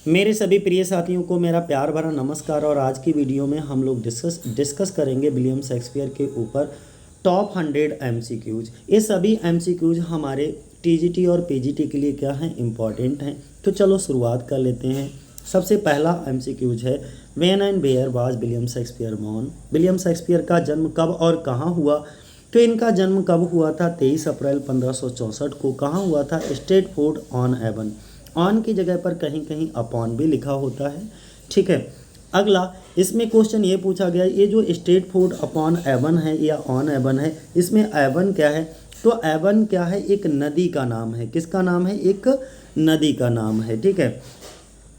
मेरे सभी प्रिय साथियों को मेरा प्यार भरा नमस्कार। और आज की वीडियो में हम लोग डिस्कस करेंगे विलियम शेक्सपियर के ऊपर टॉप 100 एमसीक्यूज। ये सभी एमसीक्यूज हमारे टीजीटी और पीजीटी के लिए क्या हैं, इम्पॉर्टेंट हैं। तो चलो शुरुआत कर लेते हैं। सबसे पहला एमसीक्यूज है, when and where was William Shakespeare born. William Shakespeare का जन्म कब और कहाँ हुआ? तो इनका जन्म कब हुआ था? 23 अप्रैल 1564 को। कहाँ हुआ था? Stratford on Avon. ऑन की जगह पर कहीं कहीं अपॉन भी लिखा होता है, ठीक है। अगला इसमें क्वेश्चन ये पूछा गया, ये जो स्ट्रेटफोर्ड अपॉन एवन है या ऑन एवन है, इसमें एवन क्या है? तो एवन क्या है? एक नदी का नाम है। किसका नाम है? एक नदी का नाम है, ठीक है।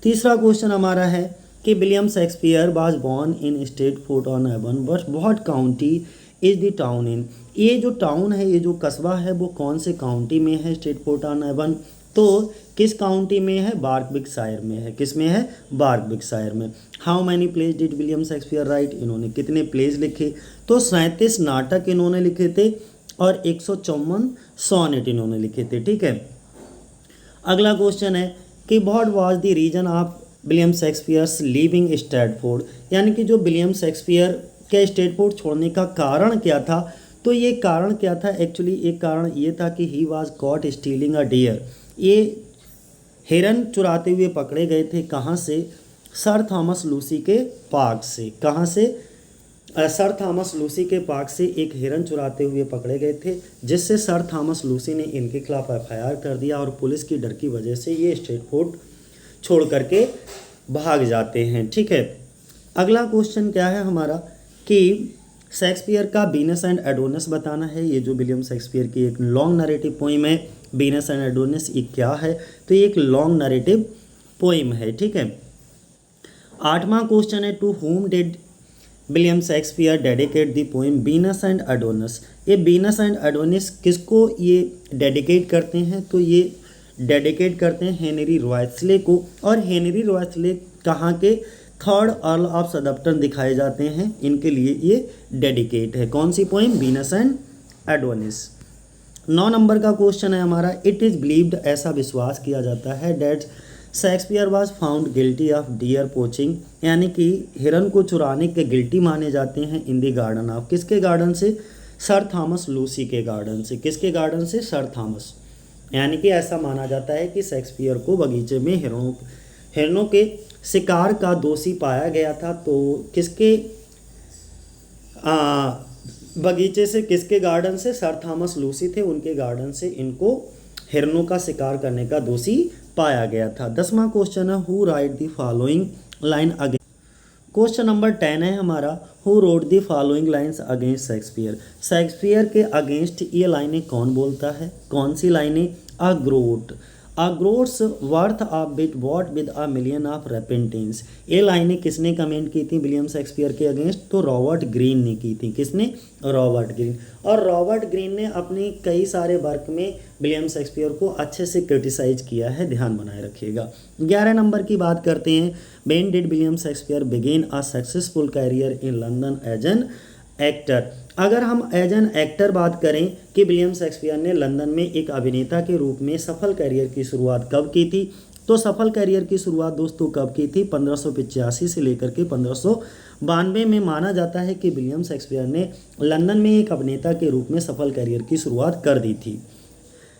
तीसरा क्वेश्चन हमारा है कि William Shakespeare was born in Stratford on Avon, but what county is the town in. ये जो टाउन है, ये जो कस्बा है, वो कौन से काउंटी में है? स्ट्रेटफोर्ड ऑन एवन तो किस काउंटी में है? बार्कबिकशायर में है। किस में है? बार्कबिकशायर में। How many plays did William Shakespeare write. इन्होंने कितने प्लेज लिखे? तो 37 नाटक इन्होंने लिखे थे और 154 सोनेट इन्होंने लिखे थे, ठीक है। अगला क्वेश्चन है कि what was the reason of William Shakespeare's leaving Stratford, यानी कि जो विलियम शेक्सपियर के स्ट्रेटफोर्ड छोड़ने का कारण क्या था? तो ये कारण क्या था? एक्चुअली एक कारण ये था कि he was caught stealing a deer. ये हिरन चुराते हुए पकड़े गए थे। कहाँ से? सर थॉमस लूसी के पार्क से। कहाँ से? सर थॉमस लूसी के पार्क से एक हिरन चुराते हुए पकड़े गए थे, जिससे सर थॉमस लूसी ने इनके खिलाफ एफआईआर कर दिया और पुलिस की डर की वजह से ये स्ट्रेटफोर्ड छोड़ करके भाग जाते हैं, ठीक है। अगला क्वेश्चन क्या है हमारा कि शेक्सपियर का वीनस एंड एडोनिस बताना है। ये जो विलियम शेक्सपियर की एक लॉन्ग नरेटिव पोइम है, वीनस एंड एडोनिस, ये क्या है? तो ये एक लॉन्ग नरेटिव पोइम है, ठीक है। आठवां क्वेश्चन है, to whom did William Shakespeare dedicate the poem Venus and Adonis. ये वीनस एंड एडोनिस किसको ये डेडिकेट करते हैं? तो ये डेडिकेट करते हैं हेनरी रॉयस्ले को। और हेनरी रॉयस्ले कहाँ के? थर्ड अर्ल ऑफ सदप्टन दिखाए जाते हैं, इनके लिए ये डेडिकेट है। कौन सी poem? Venus and Adonis. 9 number का क्वेश्चन है हमारा, इट इज़ बिलीव्ड, ऐसा विश्वास किया जाता है, that Shakespeare was found guilty of dear poaching, यानी कि हिरन को चुराने के गिल्टी माने जाते हैं इन द गार्डन ऑफ। किसके गार्डन से? सर थॉमस लूसी के गार्डन से। किसके गार्डन से? Sir Thomas. यानी कि ऐसा माना जाता है कि शेक्सपियर को बगीचे में हिरनों के शिकार का दोषी पाया गया था। तो किसके बगीचे से? किसके गार्डन से? सर थॉमस लूसी थे, उनके गार्डन से इनको हिरनों का शिकार करने का दोषी पाया गया था। 10वां क्वेश्चन है, who wrote the following line against. Question number 10 है हमारा, who wrote the following lines against Shakespeare. Shakespeare के अगेंस्ट ये लाइनें कौन बोलता है? कौन सी लाइनें? A groats worth of wit bought with a million of repentance. ये लाइनें किसने कमेंट की थी विलियम शेक्सपियर के अगेंस्ट? तो रॉबर्ट ग्रीन ने की थी। किसने? Robert Greene. और रॉबर्ट ग्रीन ने अपने कई सारे वर्क में विलियम शेक्सपियर को अच्छे से क्रिटिसाइज किया है, ध्यान बनाए रखिएगा। 11 नंबर की बात करते हैं, when did William Shakespeare begin a successful career in London as an actor. अगर हम एज एन एक्टर बात करें कि विलियम शेक्सपियर ने लंदन में एक अभिनेता के रूप में सफल करियर की शुरुआत कब की थी? तो सफल करियर की शुरुआत दोस्तों कब की थी? 1585 से लेकर के 1592 में माना जाता है कि विलियम शेक्सपियर ने लंदन में एक अभिनेता के रूप में सफल करियर की शुरुआत कर दी थी।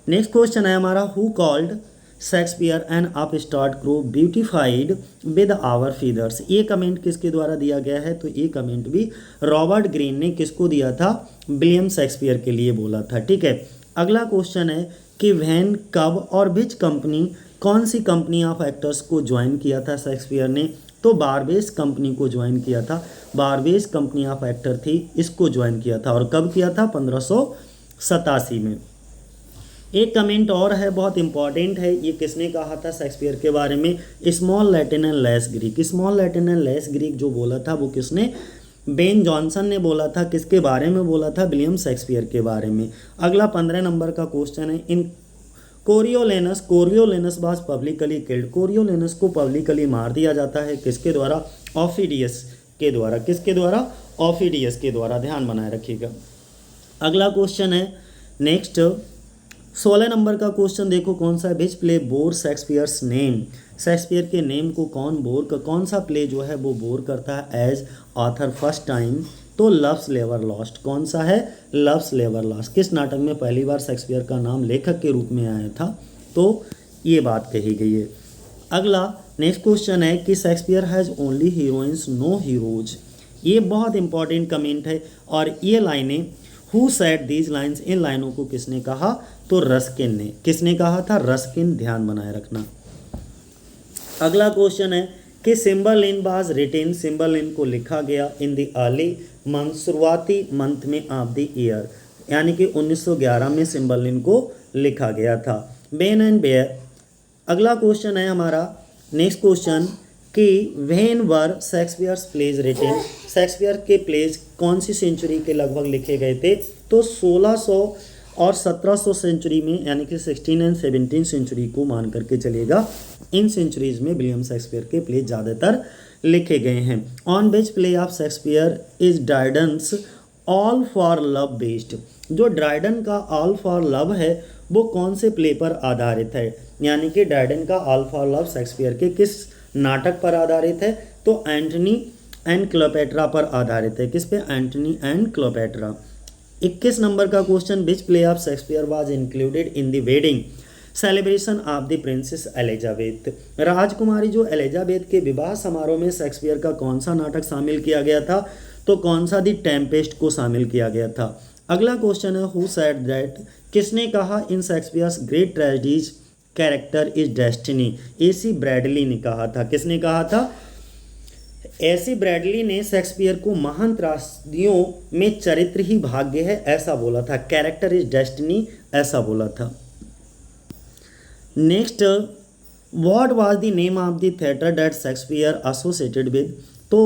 नेक्स्ट क्वेश्चन है हमारा, who called Shakespeare an upstart crow beautified with our feathers. ये कमेंट किसके द्वारा दिया गया है? तो ये कमेंट भी रॉबर्ट ग्रीन ने किसको दिया था? विलियम शेक्सपियर के लिए बोला था, ठीक है। अगला क्वेश्चन है कि व्हेन, कब और विच कंपनी, कौन सी कंपनी ऑफ एक्टर्स को ज्वाइन किया था शेक्सपियर ने? तो बारबेस कंपनी को ज्वाइन किया था। बारबेस कंपनी ऑफ एक्टर थी, इसको ज्वाइन किया था। और कब किया था? 1587 में। एक कमेंट और है, बहुत इंपॉर्टेंट है, ये किसने कहा था शेक्सपियर के बारे में? Small Latin and less Greek. Small Latin and less Greek जो बोला था वो किसने? बेन जॉनसन ने बोला था। किसके बारे में बोला था? विलियम शेक्सपियर के बारे में। अगला 15 नंबर का क्वेश्चन है, इन कोरियोलेनस वाज पब्लिकली किल्ड। कोरियोलेनस को पब्लिकली मार दिया जाता है, किसके द्वारा? ऑफिडियस के द्वारा। किसके द्वारा? ऑफिडियस के द्वारा, ध्यान बनाए रखिएगा। अगला क्वेश्चन है नेक्स्ट 16 नंबर का क्वेश्चन देखो कौन सा है, which play bore Shakespeare's name. Shakespeare के नेम को कौन सा प्ले जो है वो बोर करता है एज ऑथर फर्स्ट टाइम? तो लव्स लेवर लॉस्ट। कौन सा है? लव्स लेवर लॉस्ट। किस नाटक में पहली बार शेक्सपियर का नाम लेखक के रूप में आया था? तो ये बात कही गई है। अगला नेक्स्ट क्वेश्चन है कि Shakespeare has only heroines no heroes. ये बहुत इंपॉर्टेंट कमेंट है और ये लाइनें हु सेड दीज लाइन्स, इन लाइनों को किसने कहा? तो रस्किन ने। किसने कहा था? रस्किन। ध्यान बनाए रखना। अगला क्वेश्चन है कि सिम्बरलिन वाज रिटेन, सिम्बरलिन को लिखा गया इन द अर्ली मंथ, शुरुआती मंथ में ऑफ द ईयर, यानी कि 1911 में सिम्बरलिन को लिखा गया था। Ben and Bear. अगला क्वेश्चन है हमारा नेक्स्ट क्वेश्चन कि when were Shakespeare's plays written, Shakespeare के प्लेज कौन सी सेंचुरी के लगभग लिखे गए थे? तो 1600 और 1700 सेंचुरी में, यानी कि 16 एंड 17 सेंचुरी को मान करके चलेगा। इन सेंचुरीज में विलियम शेक्सपियर के प्ले ज़्यादातर लिखे गए हैं। On which play of Shakespeare is Dryden's all for love based. जो ड्राइडन का ऑल फॉर लव है वो कौन से प्ले पर आधारित है? यानी कि ड्राइडन का ऑल फॉर लव शेक्सपियर के किस नाटक पर आधारित है? तो एंटनी एंड क्लोपेट्रा पर आधारित है। किस पे? Antony and Cleopatra. 21 नंबर का question, which play of Shakespeare was included in the wedding celebration of the princess Elizabeth. राजकुमारी जो एलिजाबेथ के विवाह समारोह में शेक्सपियर का कौन सा नाटक शामिल किया गया था? तो कौन सा? द टेम्पेस्ट को शामिल किया गया था। अगला क्वेश्चन है हु सेड दैट, किसने कहा in Shakespeare's great tragedies character is destiny? A C Bradley ने कहा था। किसने कहा था? एसी ब्रैडली ने शेक्सपियर को महान त्रासदियों में चरित्र ही भाग्य है ऐसा बोला था। कैरेक्टर इज डेस्टिनी ऐसा बोला था। Next, what was the name of the theatre that Shakespeare associated with. तो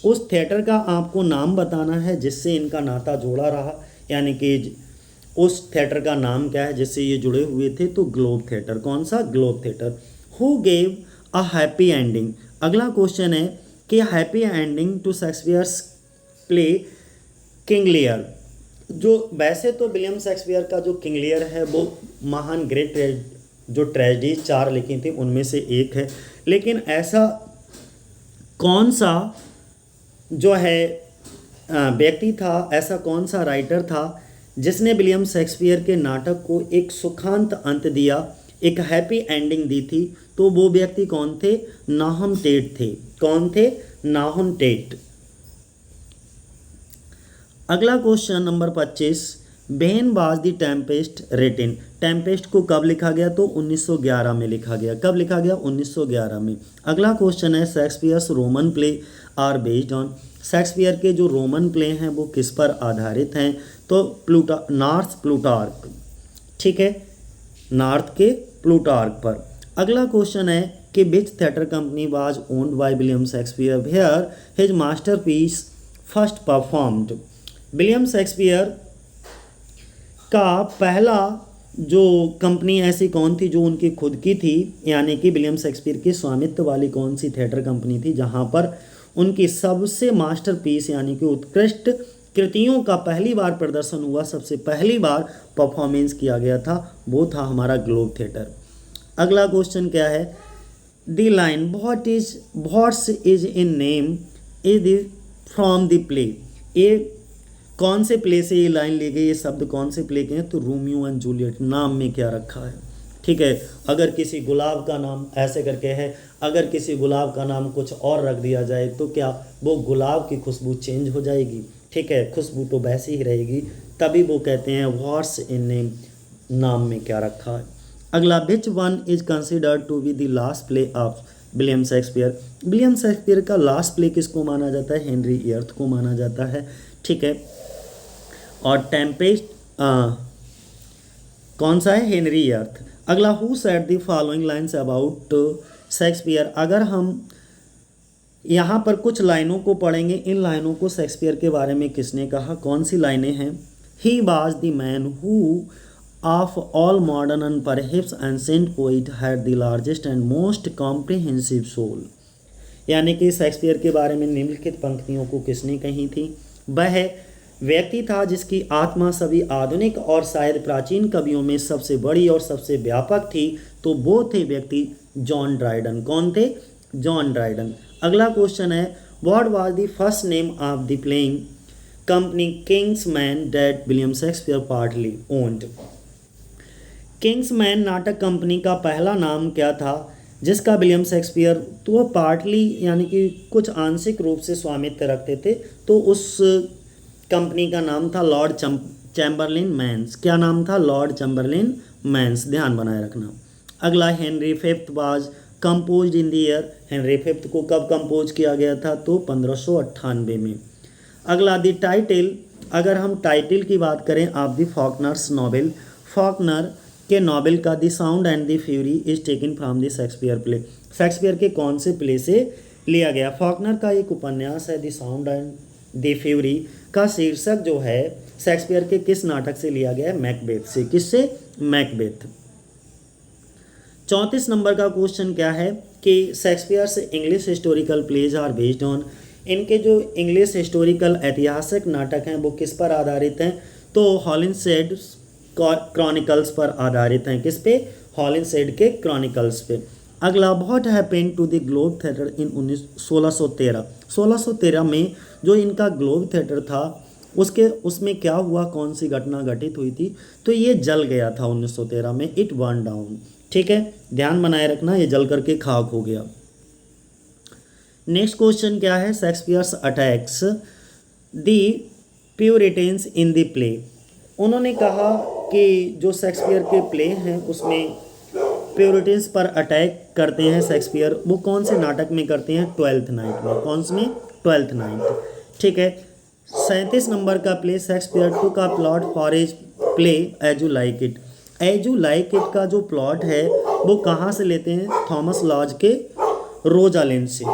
उस थिएटर का आपको नाम बताना है जिससे इनका नाता जोड़ा रहा, यानी कि उस थिएटर का नाम क्या है जिससे ये जुड़े हुए थे? तो ग्लोब थिएटर। कौन सा? Globe theatre. Who gave a happy ending. अगला क्वेश्चन है कि happy ending to Shakespeare's play King Lear. जो वैसे तो विलियम शेक्सपियर का जो किंग लियर है वो महान ग्रेट जो ट्रेजेडी 4 लिखी थी उनमें से एक है, लेकिन ऐसा कौन सा जो है व्यक्ति था, ऐसा कौन सा राइटर था जिसने विलियम शेक्सपियर के नाटक को एक सुखांत अंत दिया, एक हैप्पी एंडिंग दी थी? तो वो व्यक्ति कौन थे? नाहम टेट थे। कौन थे? Nahum Tate. अगला question number 25, when was the Tempest written. Tempest को कब लिखा गया? तो 1911 में लिखा गया। कब लिखा गया? 1911 में। अगला क्वेश्चन है Shakespeare's Roman play are based on. Shakespeare के जो रोमन प्ले हैं वो किस पर आधारित हैं? तो नॉर्थ प्लूटार्क। ठीक है, नॉर्थ के प्लूटार्क पर। अगला क्वेश्चन है कि which theatre company was owned by William Shakespeare where his masterpiece first performed. William Shakespeare का पहला जो कंपनी ऐसी कौन थी जो उनकी खुद की थी, यानी कि विलियम शेक्सपियर के स्वामित्व वाली कौन सी थिएटर कंपनी थी जहां पर उनकी सबसे मास्टरपीस यानी कि उत्कृष्ट कृतियों का पहली बार प्रदर्शन हुआ, सबसे पहली बार परफॉर्मेंस किया गया था? वो था हमारा ग्लोब थिएटर। अगला क्वेश्चन क्या है? The line what's is in name is from the play. ये कौन से प्ले से ये लाइन ली गई? ये शब्द कौन से प्ले के हैं? तो रोमियो एंड जूलियट। नाम में क्या रखा है? ठीक है, अगर किसी गुलाब का नाम ऐसे करके है, अगर किसी गुलाब का नाम कुछ और रख दिया जाए तो क्या वो गुलाब की खुशबू चेंज हो जाएगी? ठीक है, खुशबू तो वैसी ही रहेगी, तभी वो कहते हैं व्हाट्स इन नेम, नाम में क्या रखा है। अगला, which one is considered to be the last play of William Shakespeare. William Shakespeare का लास्ट प्ले किसको माना जाता है? हेनरी एर्थ को माना जाता है। ठीक है, और टेम्पेस्ट कौन सा है? Henry eighth. अगला, who said the following lines about Shakespeare. अगर हम यहाँ पर कुछ लाइनों को पढ़ेंगे, इन लाइनों को शेक्सपियर के बारे में किसने कहा? कौन सी लाइनें हैं? He was the man who of all modern and perhaps ancient poet had the largest and most comprehensive soul. यानी कि शेक्सपियर के बारे में निम्नलिखित पंक्तियों को किसने कही थी? वह व्यक्ति था जिसकी आत्मा सभी आधुनिक और शायद प्राचीन कवियों में सबसे बड़ी और सबसे व्यापक थी। तो वो थे व्यक्ति जॉन ड्राइडन। कौन थे? John Dryden. अगला क्वेश्चन है what was the first name of the playing company Kingsman that William Shakespeare partly owned. Kingsman नाटक कंपनी का पहला नाम क्या था जिसका विलियम शेक्सपियर तो वो पार्टली यानी कि कुछ आंशिक रूप से स्वामित्व रखते थे, तो उस कंपनी का नाम था लॉर्ड चैम्बरलिन मैंस। क्या नाम था? Lord Chamberlain men's. ध्यान बनाए रखना। अगला Henry fifth was compose in the year. Henry fifth को कब कंपोज किया गया था? तो 1598 में। अगला द टाइटल, अगर हम टाइटल की बात करें of the Faulkner's novel, Faulkner के नॉवेल का the sound and the fury is taken from the Shakespeare play. Shakespeare के कौन से प्ले से लिया गया? फॉकनर का एक उपन्यास है the sound and the fury का शीर्षक जो है शेक्सपियर के किस नाटक से लिया गया है? मैकबेथ से। किससे? मैकबेथ। 34 नंबर का क्वेश्चन क्या है कि Shakespeare's English historical plays are based on. इनके जो इंग्लिश हिस्टोरिकल ऐतिहासिक नाटक हैं वो किस पर आधारित हैं? तो हॉलिंशेड क्रॉनिकल्स पर आधारित हैं। किस पे? हॉलिंशेड के क्रॉनिकल्स पे। अगला what happened to the Globe theatre in 1613 में जो इनका ग्लोब थिएटर था उसमें क्या हुआ? कौन सी घटना घटित हुई थी? तो ये जल गया था 1913 में। It burn down. ठीक है, ध्यान बनाए रखना, ये जल करके खाक हो गया। नेक्स्ट क्वेश्चन क्या है? Shakespeare's attacks the Puritans in the play. उन्होंने कहा कि जो शेक्सपियर के प्ले हैं उसमें प्यूरिटेन्स पर अटैक करते हैं शेक्सपियर। वो कौन से नाटक में करते हैं? ट्वेल्थ नाइट में। कौन से में? Twelfth Night. ठीक है। 37 नंबर का play Shakespeare took a plot for his play As You Like It. As You Like It का जो प्लॉट है वो कहाँ से लेते हैं? थॉमस लॉज के रोजालिंड से।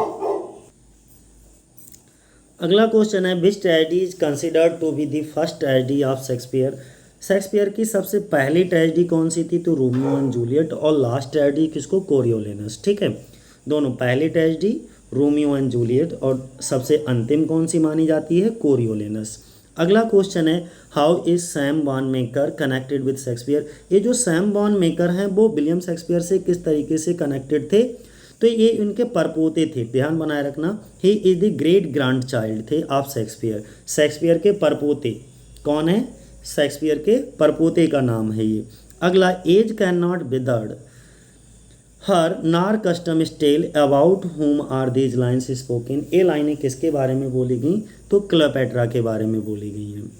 अगला क्वेश्चन है which tragedy is considered to be the first tragedy of Shakespeare. Shakespeare की सबसे पहली ट्रेजेडी कौन सी थी? तो रोमियो एंड जूलियट। और लास्ट ट्रेजेडी किसको? कोरियोलेनस। ठीक है, दोनों। पहली ट्रेजेडी रोमियो एंड जूलियट और सबसे अंतिम कौन सी मानी जाती है? कोरियोलेनस। अगला क्वेश्चन है how is Sam Wanamaker connected with Shakespeare. ये जो सैम वॉन मेकर हैं वो विलियम शेक्सपियर से किस तरीके से कनेक्टेड थे? तो ये उनके परपोते थे। ध्यान बनाए रखना, he is the great grand child थे ऑफ शेक्सपियर। शेक्सपियर के परपोते कौन है? शेक्सपियर के परपोते का नाम है ये। अगला age cannot withered her nor custom stale about whom are these lines spoken. ये लाइनें किसके बारे में बोली गई? तो क्लियोपेट्रा के बारे में बोली गई हैं।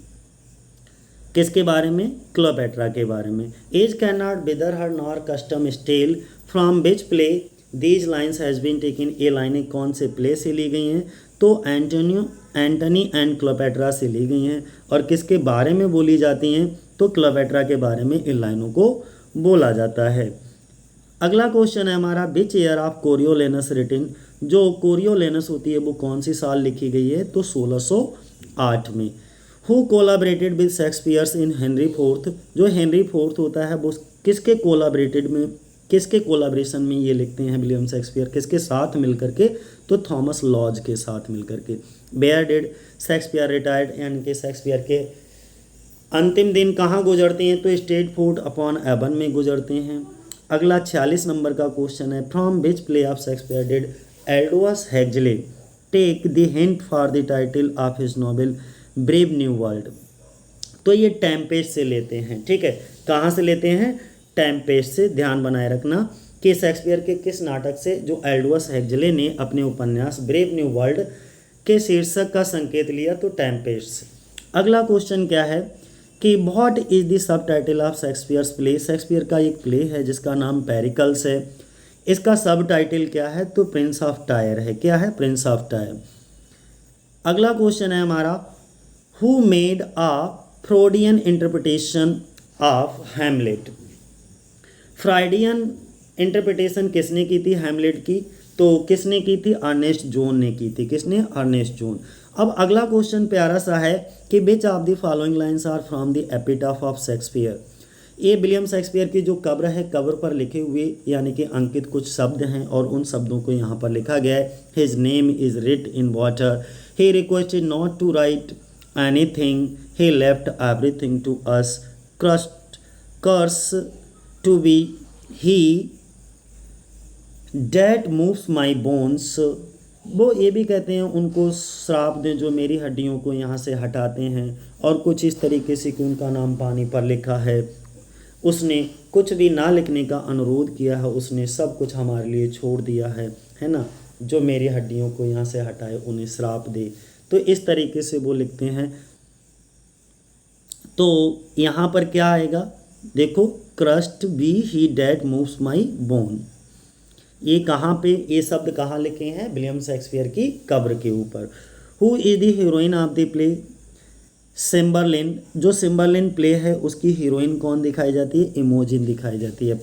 किसके बारे में? क्लियोपेट्रा के बारे में। Age cannot wither her nor custom stale from which play these lines has been taken. ये लाइनें कौन से प्ले से ली गई हैं? तो एंटनी एंड क्लियोपेट्रा से ली गई हैं। और किसके बारे में बोली जाती हैं? तो क्लियोपेट्रा के बारे में इन लाइनों को बोला जाता है। अगला क्वेश्चन है हमारा विच ईयर ऑफ कोरियोलेनस रिटन। जो कोरियोलेनस होती है वो कौन सी साल लिखी गई है? तो 1608 में। Who collaborated with Shakespeare's in Henry fourth. जो हेनरी फोर्थ होता है वो किसके कोलाब्रेशन में ये लिखते हैं विलियम शेक्सपियर? किसके साथ मिलकर के? तो थॉमस लॉज के साथ मिलकर के। वेयर डिड शेक्सपियर रिटायर्ड, यानी कि शेक्सपियर के अंतिम दिन कहाँ गुजरते हैं? तो स्ट्रेटफोर्ड अपॉन एवन में गुजरते हैं। अगला 46 नंबर का क्वेश्चन है from which play of Shakespeare did Aldous Huxley take the hint for the title of his novel Brave New World. तो ये टेम्पेस्ट से लेते हैं। ठीक है, कहाँ से लेते हैं? टेम्पेस्ट से। ध्यान बनाए रखना कि शेक्सपियर के किस नाटक से? जो एल्डोस हेक्सले ने अपने उपन्यास ब्रेव न्यू वर्ल्ड के शीर्षक का संकेत लिया, तो टेम्पेस्ट से। अगला क्वेश्चन क्या है कि what is the sub title of Shakespeare's play. Shakespeare का एक प्ले है जिसका नाम पेरिकल्स है। इसका सब टाइटल क्या है? तो प्रिंस ऑफ टायर है। क्या है? Prince of Tyre. अगला क्वेश्चन है हमारा who made a Freudian interpretation of Hamlet. Freudian interpretation किसने की थी हैमलेट की? तो किसने की थी? अर्नेस्ट जॉन ने की थी। किसने? Ernest John. अब अगला क्वेश्चन प्यारा सा है कि which of the following lines are from the epitaph of Shakespeare. ये विलियम शेक्सपियर की जो कब्र है, कब्र पर लिखे हुए यानी कि अंकित कुछ शब्द हैं और उन शब्दों को यहाँ पर लिखा गया है। His name is writ in water, he requested not to write anything, he left everything to us, curse to be he that moves my bones, वो ये भी कहते हैं उनको श्राप दें जो मेरी हड्डियों को यहाँ से हटाते हैं। और कुछ इस तरीके से कि उनका नाम पानी पर लिखा है, उसने कुछ भी ना लिखने का अनुरोध किया है, उसने सब कुछ हमारे लिए छोड़ दिया है ना। जो मेरी हड्डियों को यहाँ से हटाए उन्हें श्राप दे, तो इस तरीके से वो लिखते हैं। तो यहाँ पर क्या आएगा, देखो, curst be he that moves my bone. ये कहाँ पे, ये शब्द कहाँ लिखे हैं, विलियम शेक्सपियर की कब्र के ऊपर। Who is the heroine of the play, Cymbeline. जो सिम्बरलिन प्ले है उसकी हीरोइन कौन दिखाई जाती है, इमोजिन दिखाई जाती है।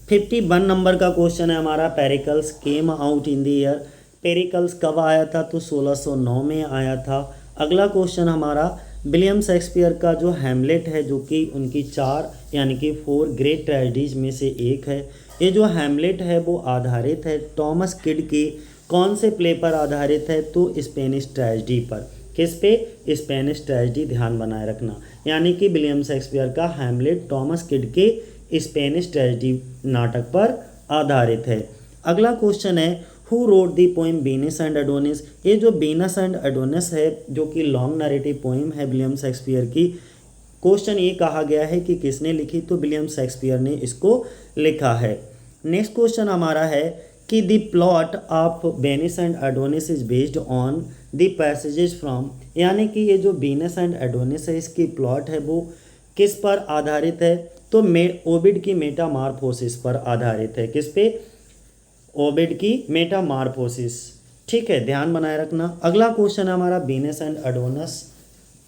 51 नंबर का क्वेश्चन है हमारा, Pericles came out in the year. Pericles कब आया था, तो 1609 में आया था। अगला क्वेश्चन हमारा, विलियम शेक्सपियर का जो हैमलेट है, जो कि उनकी 4 यानी कि 4 ग्रेट ट्रेजेडीज में से एक है। ये जो हैमलेट है वो आधारित है टॉमस किड के कौन से प्ले पर आधारित है, तो स्पेनिश ट्रेजेडी पर। किस पे, स्पेनिश ट्रेजेडी, ध्यान बनाए रखना। यानी कि विलियम शेक्सपियर का हैमलेट टॉमस किड के स्पेनिश ट्रेजेडी नाटक पर आधारित है। अगला क्वेश्चन है, who road the poem Venus and Adonis. ये जो वीनस एंड एडोनिस है, जो कि लॉन्ग नरेटिव पोइम है विलियम शेक्सपियर की, क्वेश्चन ये कहा गया है कि किसने लिखी, तो विलियम शेक्सपियर ने इसको लिखा है। नेक्स्ट क्वेश्चन हमारा है कि the plot of Venus and Adonis is based on the passages from, यानी कि ये जो वीनस एंड एडोनिस है इसकी प्लॉट है वो किस पर आधारित है, तो ओविड की मेटामार्फोसिस पर आधारित है। किस पे, ओविड की मेटामार्फोसिस। ठीक है, ध्यान बनाए रखना। अगला क्वेश्चन है हमारा, Venus and Adonis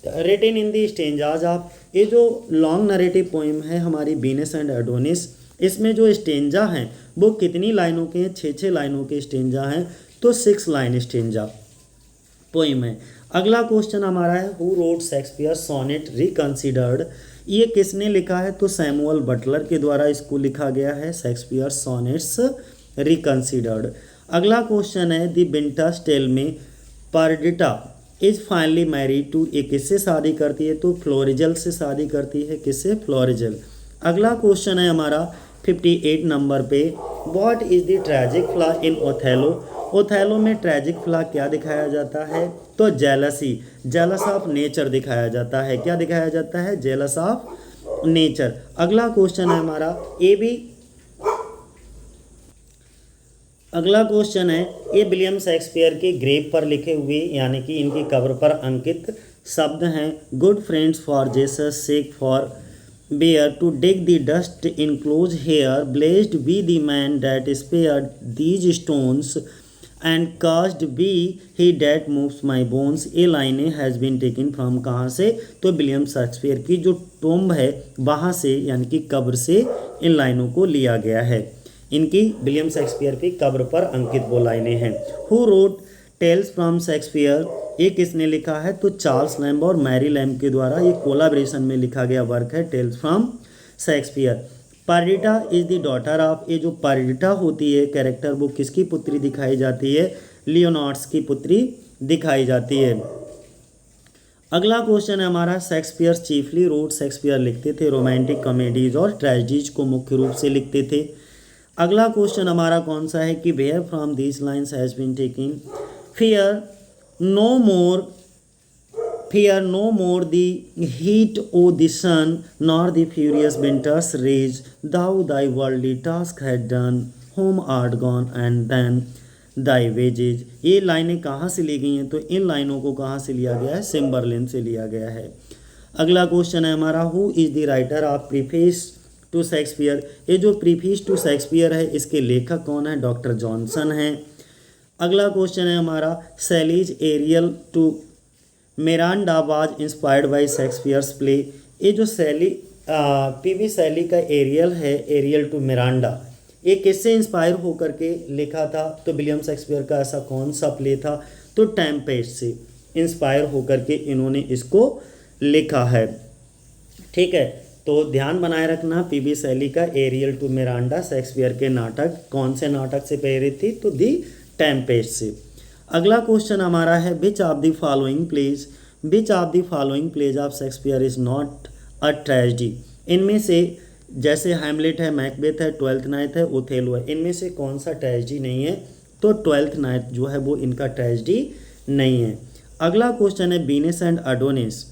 written in the stanzas of. ये जो लॉन्ग नरेटिव पोइम है हमारी वीनस एंड एडोनिस, इसमें जो स्टेंजा हैं वो कितनी लाइनों के हैं, 6 लाइनों के स्टेंजा हैं, तो 6 लाइन स्टेंजा पोइम है। अगला क्वेश्चन हमारा है, who wrote Shakespeare sonnet reconsidered. ये किसने लिखा है, तो सैमुअल बटलर के द्वारा इसको लिखा गया है, शेक्सपियर सोनेट्स रिकंसिडर्ड। अगला क्वेश्चन है, द विंटर्स टेल में पर्डिटा इज फाइनली मैरिड टू, ये किससे शादी करती है, तो फ्लोरिजल से शादी करती है। किससे, फ्लोरिजल। अगला क्वेश्चन है हमारा 58 नंबर पे, what is the tragic flaw in Othello. Othello में ट्रेजिक फ्लॉ क्या दिखाया जाता है, तो जेलसी, जेलस ऑफ नेचर दिखाया जाता है। क्या दिखाया जाता है, जेलस ऑफ नेचर। अगला क्वेश्चन है हमारा, ये भी अगला क्वेश्चन है, ये विलियम शेक्सपियर के ग्रेव पर लिखे हुए यानी कि इनकी कब्र पर अंकित शब्द हैं, good friends for Jesus sake forbear to dig the dust enclose here, blessed be the man that spared these stones and cast be he that moves my bones. ये लाइनें हैज़ बीन टेकन फ्रॉम, कहाँ से, तो William Shakespeare की जो tomb है वहाँ से यानी कि कब्र से इन लाइनों को लिया गया है। इनकी विलियम शेक्सपियर की कब्र पर अंकित वो लाइनें हैं। Who wrote Tales from Shakespeare, ये किसने लिखा है, तो चार्ल्स लैम्ब और मैरी लैम्ब के द्वारा ये कोलाब्रेशन में लिखा गया वर्क है, Tales from Shakespeare. Perdita is the daughter of, ये जो पर्डिटा होती है कैरेक्टर वो किसकी पुत्री दिखाई जाती है, लियोनार्ड्स की पुत्री दिखाई जाती है। अगला क्वेश्चन है हमारा, शेक्सपियर चीफली रोट, शेक्सपियर लिखते थे रोमांटिक कॉमेडीज और ट्रेजेडीज को मुख्य रूप से लिखते थे। अगला क्वेश्चन हमारा कौन सा है कि where from these lines has been taken, fear no more the heat o the sun nor the furious winters rage, thou thy worldly task had done, home art gone and then thy wages. ये लाइनें कहाँ से ली गई हैं, तो इन लाइनों को कहाँ से लिया गया है, सिम्बरलिन से लिया गया है। अगला क्वेश्चन है हमारा, who is the writer of preface to Shakespeare. ये जो प्रीफेस टू शेक्सपियर है इसके लेखक कौन है, डॉक्टर जॉनसन है। अगला क्वेश्चन है हमारा, Shelley's Ariel to Miranda was inspired by Shakespeare's play. ये जो पीवी शैली का एरियल है, एरियल टू मिरांडा, ये किससे इंस्पायर होकर के लिखा था, तो विलियम शेक्सपियर का ऐसा कौन सा प्ले था, तो टेम्पेस्ट से इंस्पायर होकर के इन्होंने इसको लिखा है। ठीक है, तो ध्यान बनाए रखना, पीवी शैली का एरियल टू मिरांडा शेक्सपियर के नाटक कौन से नाटक से प्रेरित थी, तो दी टेम्पेस्ट से। अगला क्वेश्चन हमारा है, विच of the following pledge of Shakespeare is not a tragedy. इनमें से जैसे हैमलेट है, मैकबेथ है, ट्वेल्थ नाइट है, ओथेलो है, इनमें से कौन सा ट्रेजेडी नहीं है? तो ट्वेल्थ नाइट जो है वो इनका ट्रेजेडी नहीं है। अगला क्वेश्चन है Venus and Adonis.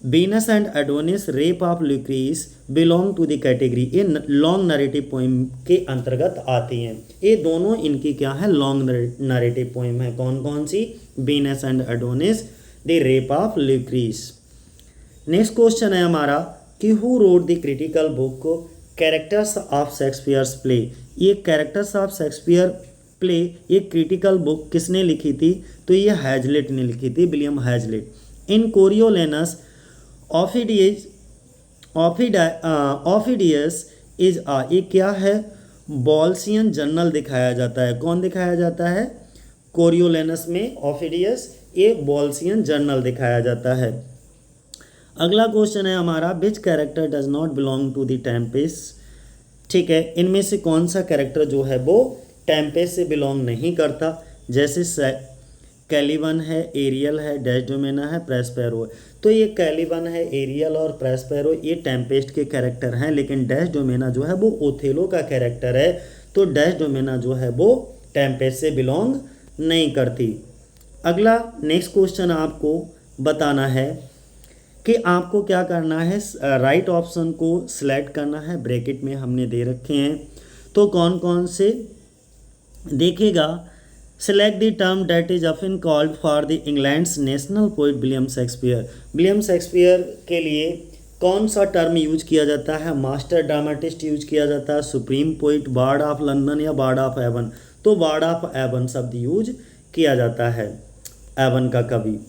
Venus and Adonis rape of Lucrece belong to the category, ये लॉन्ग नरेटिव पोइम के अंतर्गत आती हैं। ये दोनों इनकी क्या है? लॉन्ग नरेटिव पोइम है। कौन कौन सी? Venus and Adonis, the rape of Lucrece. Next question है हमारा कि who wrote the critical book characters of Shakespeare's play. ये कैरेक्टर्स ऑफ शेक्सपियर प्ले, ये क्रिटिकल बुक किसने लिखी थी? तो ये हैजलिट ने लिखी थी, William Hazlitt. In Coriolanus Aufidius is ये क्या है? बॉल्सियन जनरल दिखाया जाता है। कौन दिखाया जाता है? कोरियोलेनस में ऑफिडियस, ये बॉल्सियन जनरल दिखाया जाता है। अगला क्वेश्चन है हमारा which character does not belong to the Tempest. ठीक है, इनमें से कौन सा कैरेक्टर जो है वो टेम्पेस्ट से बिलोंग नहीं करता? जैसे कैलिवन है, एरियल है, डेस्डेमोना है, प्रेस्पेरो है। तो ये कैलिवन है, एरियल और प्रेस्पेरो ये टेम्पेस्ट के कैरेक्टर हैं, लेकिन डेस्डेमोना जो है वो ओथेलो का कैरेक्टर है। तो डेस्डेमोना जो है वो टेम्पेस्ट से बिलोंग नहीं करती। अगला नेक्स्ट क्वेश्चन आपको बताना है कि आपको क्या करना है? राइट ऑप्शन को सिलेक्ट करना है, ब्रैकेट में हमने दे रखे हैं। तो कौन कौन से देखिएगा? Select the term that is often called for the England's national poet William Shakespeare. William Shakespeare के लिए कौन सा टर्म यूज किया जाता है? मास्टर ड्रामाटिस्ट यूज किया जाता है, supreme poet, bard of London या बार्ड ऑफ एवन। तो बार्ड ऑफ एवन शब्द यूज किया जाता है, एवन का कवि।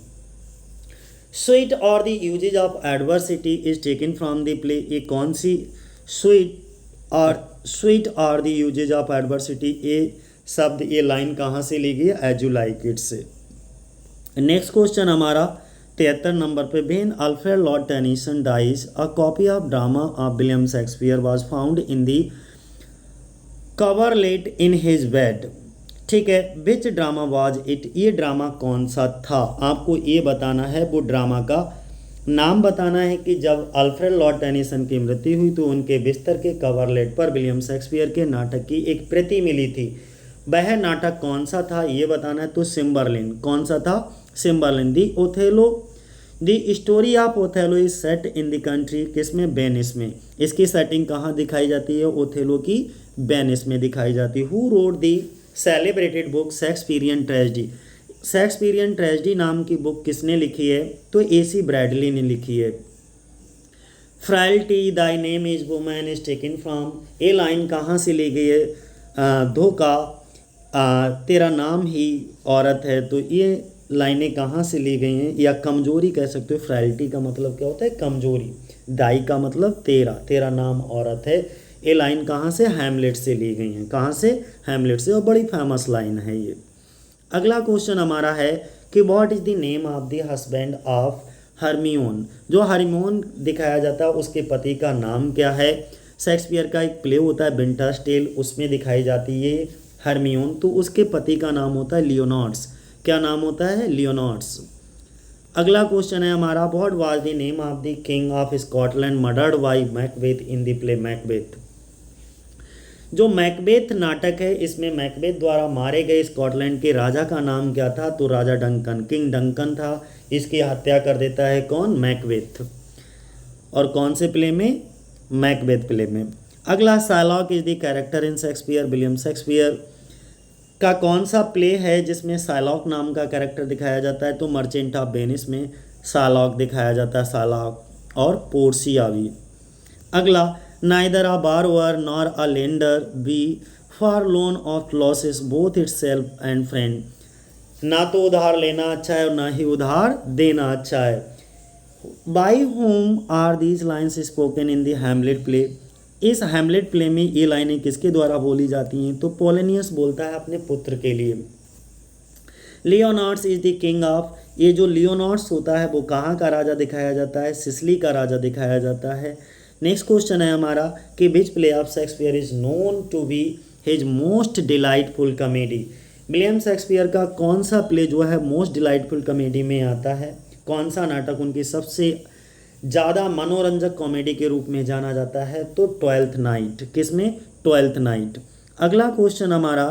Sweet are the uses of adversity is taken from the play. ये कौन सी? Sweet are the uses of adversity, ये शब्द, ये लाइन कहाँ से ली गई है? एज यू लाइक इट से। नेक्स्ट क्वेश्चन हमारा 73 नंबर पे when Alfred Lord Tennyson dies a copy of drama of William Shakespeare was found in the coverlet in his bed. ठीक है, विच ड्रामा वाज इट? ये ड्रामा कौन सा था? आपको ये बताना है, वो ड्रामा का नाम बताना है कि जब अल्फ्रेड लॉर्ड टेनिसन की मृत्यु हुई तो उनके बिस्तर के कवरलेट पर विलियम शेक्सपियर के नाटक की एक प्रति मिली थी। वह नाटक कौन सा था ये बताना है। तो सिम्बरलिन। कौन सा था? Cymbeline. The Othello, the story of Othello is set in the country, किसमें? वेनिस में। इसकी सेटिंग कहाँ दिखाई जाती है? ओथेलो की वेनिस में दिखाई जाती है। Who wrote the celebrated book Shakespearean tragedy. Shakespearean tragedy नाम की बुक किसने लिखी है? तो AC ब्रैडली ने लिखी है। Frailty thy name is woman is taken from, ये लाइन कहाँ से ली गई है? धोखा, तेरा नाम ही औरत है। तो ये लाइनें कहाँ से ली गई हैं? या कमजोरी कह सकते हो। फ्राइल्टी का मतलब क्या होता है? कमजोरी। दाई का मतलब तेरा, तेरा नाम औरत है। ये लाइन कहाँ से? हैमलेट से ली गई हैं। कहाँ से? हैमलेट से, और बड़ी फेमस लाइन है ये। अगला क्वेश्चन हमारा है कि what is the name of the husband of Hermione. जो हरमियोन दिखाया जाता है उसके पति का नाम क्या है? शेक्सपियर का एक प्ले होता है विंटर्स टेल, उसमें दिखाई जाती है हरमियोन, तो उसके पति का नाम होता है लियोनार्ड्स। क्या नाम होता है? लियोनार्ड्स। अगला क्वेश्चन है हमारा what was the name of the king of Scotland murdered by Macbeth in the play Macbeth. जो मैकबेथ नाटक है इसमें मैकबेथ द्वारा मारे गए स्कॉटलैंड के राजा का नाम क्या था? तो राजा डंकन, किंग डंकन था। इसकी हत्या कर देता है कौन? मैकबेथ। और कौन से प्ले में? मैकबेथ प्ले में। अगला Sherlock is the character in Shakespeare. William Shakespeare का कौन सा प्ले है जिसमें शार्लॉक नाम का कैरेक्टर दिखाया जाता है? तो मर्चेंट ऑफ वेनिस में शार्लॉक दिखाया जाता है, शार्लॉक और पोर्सिया भी। अगला neither a borrower nor a lender be for loan of loses both itself and friend. ना तो उधार लेना अच्छा है और ना ही उधार देना अच्छा है। By whom are these lines spoken in the Hamlet play. इस हैमलेट प्ले में ये लाइनें किसके द्वारा बोली जाती हैं? तो पोलेनियस बोलता है अपने पुत्र के लिए। लियोनार्ड्स इज द किंग ऑफ, ये जो लियोनार्ड्स होता है वो कहाँ का राजा दिखाया जाता है? सिसिली का राजा दिखाया जाता है। नेक्स्ट क्वेश्चन है हमारा कि which play of Shakespeare is known to be his most delightful comedy. William Shakespeare का कौन सा प्ले जो है मोस्ट डिलाइटफुल कॉमेडी में आता है? कौन सा नाटक उनकी सबसे ज़्यादा मनोरंजक कॉमेडी के रूप में जाना जाता है? तो ट्वेल्थ नाइट। किसमें? Twelfth Night. अगला क्वेश्चन हमारा,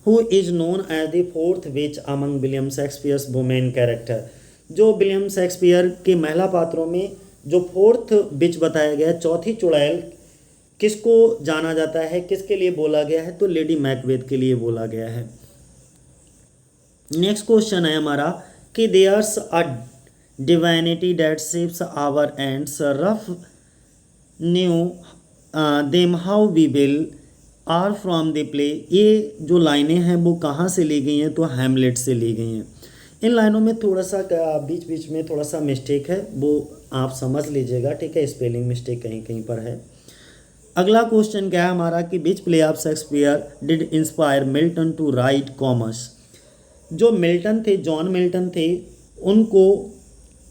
who is known as the fourth which among William Shakespeare's women character? जो विलियम शेक्सपियर के महिला पात्रों में जो फोर्थ विच बताया गया, चौथी चुड़ैल, किसको जाना जाता है, किसके लिए बोला गया है? तो लेडी मैकबेथ के लिए बोला गया है। नेक्स्ट क्वेश्चन है हमारा कि there's a divinity that shapes our ends rough hew them how we will are from the play. ये जो लाइनें हैं वो कहाँ से ली गई हैं? तो हैमलेट से ली गई हैं। इन लाइनों में थोड़ा सा बीच बीच में थोड़ा सा मिस्टेक है, वो आप समझ लीजिएगा, ठीक है। स्पेलिंग मिस्टेक कहीं कहीं पर है। अगला क्वेश्चन क्या है हमारा कि which play of Shakespeare did inspire Milton to write commerce? जो मिल्टन थे, जॉन मिल्टन थे, उनको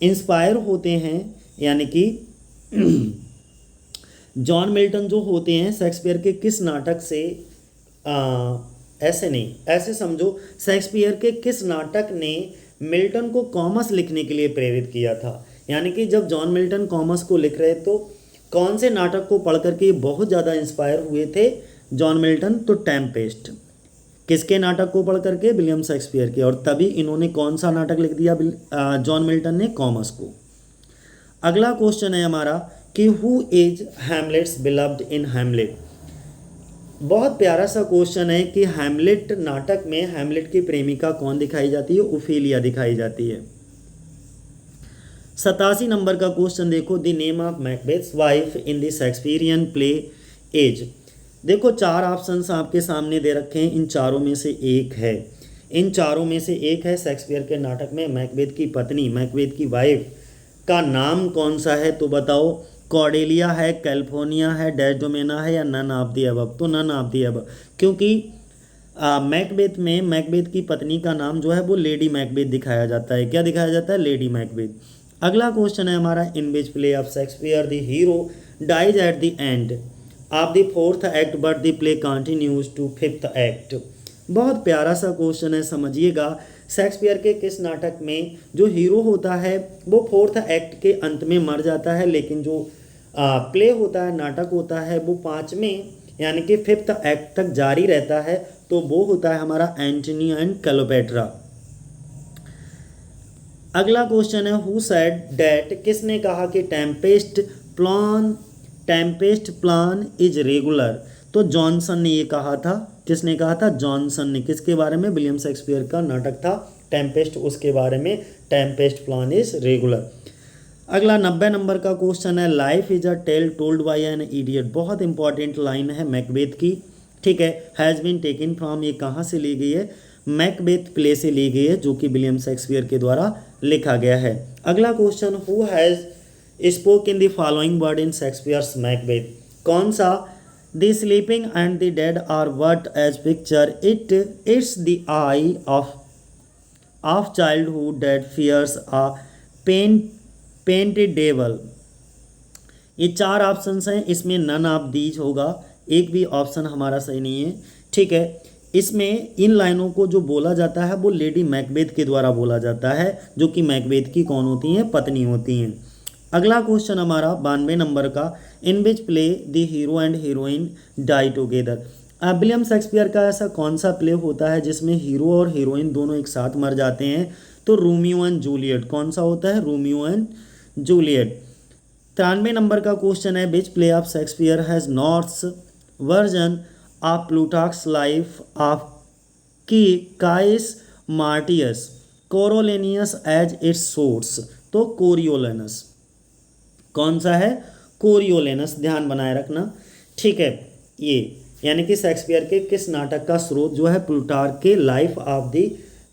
इंस्पायर होते हैं, यानी कि जॉन मिल्टन जो होते हैं शेक्सपियर के किस नाटक से, ऐसे नहीं, ऐसे समझो, शेक्सपियर के किस नाटक ने मिल्टन को कॉमर्स लिखने के लिए प्रेरित किया था? यानी कि जब जॉन मिल्टन कॉमर्स को लिख रहे तो कौन से नाटक को पढ़ करके बहुत ज़्यादा इंस्पायर हुए थे जॉन मिल्टन? तो टेम्पेस्ट। किसके नाटक को पढ़ करके? विलियम शेक्सपियर के। और तभी इन्होंने कौन सा नाटक लिख दिया जॉन मिल्टन ने? कॉमर्स को। अगला क्वेश्चन है हमारा कि who is Hamlet's beloved in Hamlet? बहुत प्यारा सा क्वेश्चन है कि हैमलेट नाटक में हैमलेट की प्रेमिका कौन दिखाई जाती है? ओफेलिया दिखाई जाती है। 87 नंबर का क्वेश्चन देखो, the name of Macbeth's wife in the Shakespearean play is. देखो 4 ऑप्शंस आपके सामने दे रखे हैं, इन चारों में से एक है, इन चारों में से एक है शेक्सपियर के नाटक में मैकबेथ की पत्नी, मैकबेथ की वाइफ का नाम कौन सा है? तो बताओ, कॉर्डेलिया है, कैलिफोर्निया है, डेस्डेमोना है, या नन ऑफ द अबव? तो नन ऑफ द अबव, क्योंकि मैकबेथ में मैकबेथ की पत्नी का नाम जो है वो लेडी मैकबेथ दिखाया जाता है। क्या दिखाया जाता है? Lady Macbeth. अगला क्वेश्चन है हमारा, in which play of Shakespeare the hero dies at the end of the fourth act but the play continues to fifth act. बहुत प्यारा सा क्वेश्चन है, समझिएगा। शेक्सपियर के किस नाटक में जो हीरो होता है वो फोर्थ एक्ट के अंत में मर जाता है, लेकिन जो प्ले होता है, नाटक होता है, वो 5वें यानी कि फिफ्थ एक्ट तक जारी रहता है? तो वो होता है हमारा एंटनी एंड क्लियोपेट्रा। अगला क्वेश्चन है, हु सेड डैट? किसने कहा कि टेम्पेस्ट प्लान इज रेगुलर? तो जॉनसन ने ये कहा था। किसने कहा था? जॉनसन ने। किसके बारे में? विलियम शेक्सपियर का नाटक था टेम्पेस्ट, उसके बारे में, टेम्पेस्ट प्लान इज रेगुलर। अगला 90 नंबर का क्वेश्चन है, life is a tale told by an idiot. बहुत इंपॉर्टेंट लाइन है मैकबेथ की, ठीक है। हैज़ बीन टेकन फ्रॉम, ये कहाँ से ली गई है? मैकबेथ प्ले से ली गई है, जो कि विलियम शेक्सपियर के द्वारा लिखा गया है। अगला question, who has spoke in the following word in Shakespeare's Macbeth? कौन सा? The sleeping and the dead are what as picture it's the eye of childhood that fears a painted devil. ये 4 options हैं, इसमें none of these होगा, एक भी option हमारा सही नहीं है, ठीक है। इसमें इन लाइनों को जो बोला जाता है वो लेडी मैकबेथ के द्वारा बोला जाता है, जो कि मैकबेथ की कौन होती हैं? पत्नी होती हैं। अगला क्वेश्चन हमारा 92 नंबर का, in which play the hero and heroine die together. William Shakespeare का ऐसा कौन सा प्ले होता है जिसमें हीरो और हीरोइन दोनों एक साथ मर जाते हैं? तो रोमियो एंड जूलियट। कौन सा होता है? Romeo and Juliet. 93 नंबर का क्वेश्चन है, which play of Shakespeare has North's version of Plutarch's life of Caius Martius Coriolanus as its source? तो कोरियोलेनस। कौन सा है? कोरियोलेनस, ध्यान बनाए रखना, ठीक है। ये यानी कि शेक्सपियर के किस नाटक का स्रोत जो है प्लूटार्क के लाइफ ऑफ द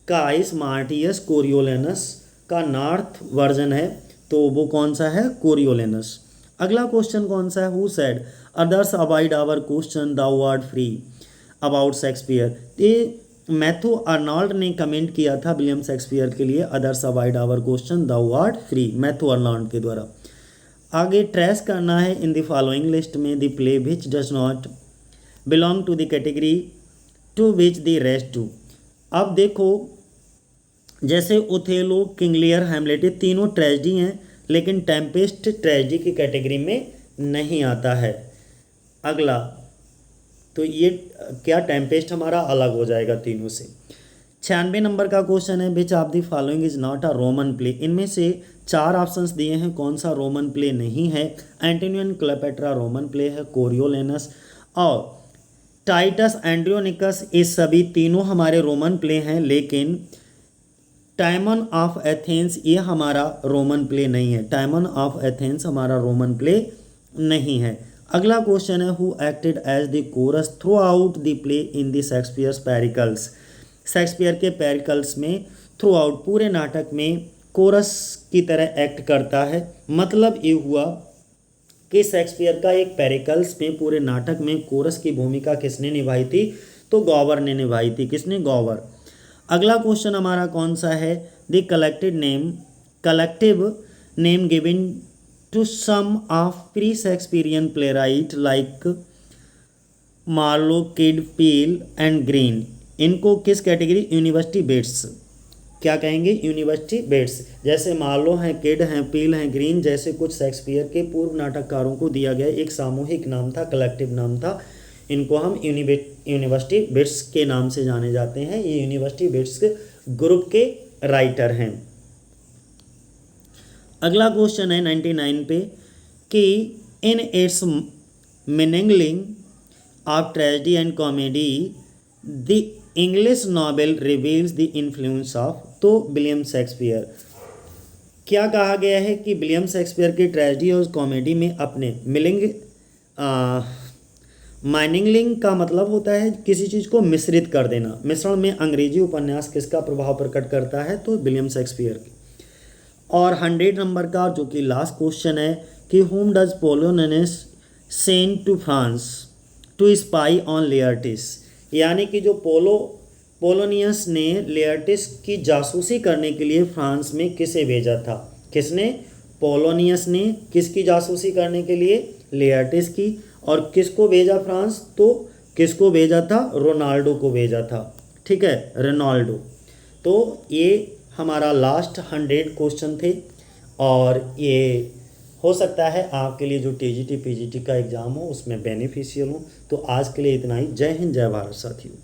काइस मार्टियस कोरियोलेनस का नॉर्थ वर्जन है, तो वो कौन सा है? कोरियोलेनस। अगला क्वेश्चन कौन सा है? Who said others avoid our question thou art free about Shakespeare? ये मैथ्यू अर्नॉल्ड ने कमेंट किया था विलियम शेक्सपियर के लिए, others avoid our question thou art free, Matthew Arnold के द्वारा। आगे ट्रेस करना है इन द फॉलोइंग लिस्ट में the play which does not belong to the category to which the rest do. अब देखो, जैसे ओथेलो, किंग लियर, हैमलेट, ये तीनों ट्रेजेडी हैं, लेकिन टेम्पेस्ट ट्रेजिडी की कैटेगरी में नहीं आता है। अगला, तो ये क्या टेम्पेस्ट हमारा अलग हो जाएगा तीनों से। 96 नंबर का क्वेश्चन है, विच of the following is not a Roman play. इनमें से 4 ऑप्शंस दिए हैं, कौन सा रोमन प्ले नहीं है। एंटोनियो एंड क्लेयोपेट्रा रोमन प्ले है, कोरियोलेनस और टाइटस एंड्रोनिकस, ये सभी तीनों हमारे रोमन प्ले हैं, लेकिन टाइमन ऑफ एथेंस ये हमारा रोमन प्ले नहीं है। टाइमन ऑफ एथेंस हमारा रोमन प्ले नहीं है। अगला क्वेश्चन है, who acted as the chorus throughout the play in the Shakespeare's Pericles. Shakespeare के पेरिकल्स में थ्रू आउट पूरे नाटक में कोरस की तरह एक्ट करता है। मतलब ये हुआ कि शेक्सपियर का एक पेरिकल्स में पूरे नाटक में कोरस की भूमिका किसने निभाई थी, तो गॉवर ने निभाई थी। किसने? गॉवर। अगला क्वेश्चन हमारा कौन सा है, the collective name given to some of pre Shakespearean playwright like Marlowe, Kyd, Peele and Greene. इनको किस कैटेगरी? University wits. क्या कहेंगे? University wits. जैसे मार्लो हैं, किड हैं, पील हैं, ग्रीन जैसे कुछ शेक्सपियर के पूर्व नाटककारों को दिया गया एक सामूहिक नाम था, कलेक्टिव नाम था। इनको हम यूनिवर्सिटी बेट्स के नाम से जाने जाते हैं। ये यूनिवर्सिटी बेट्स ग्रुप के राइटर हैं। अगला क्वेश्चन है 99 पे कि in its mingling of tragedy and comedy the English novel reveals the influence of. तो विलियम शेक्सपियर, क्या कहा गया है कि विलियम शेक्सपियर की ट्रेजेडी और कॉमेडी में अपने माइनिंगलिंग का मतलब होता है किसी चीज़ को मिश्रित कर देना। मिश्रण में अंग्रेजी उपन्यास किसका प्रभाव प्रकट करता है, तो विलियम शेक्सपियर की। और 100 नंबर का जो कि लास्ट क्वेश्चन है कि whom does Polonius send to France to spy on Laertes. यानी कि जो पोलोनियस ने लेयर्टिस की जासूसी करने के लिए फ्रांस में किसे भेजा था। किसने? पोलोनियस ने किसकी जासूसी करने के लिए? लेयर्टिस की। और किसको भेजा फ्रांस? तो किसको भेजा था? रोनाल्डो को भेजा था। ठीक है, रोनाल्डो। तो ये हमारा लास्ट 100 क्वेश्चन थे और ये हो सकता है आपके लिए जो टीजीटी पीजीटी का एग्ज़ाम हो उसमें बेनिफिशियल हो। तो आज के लिए इतना ही। जय हिंद, जय भारत साथियों।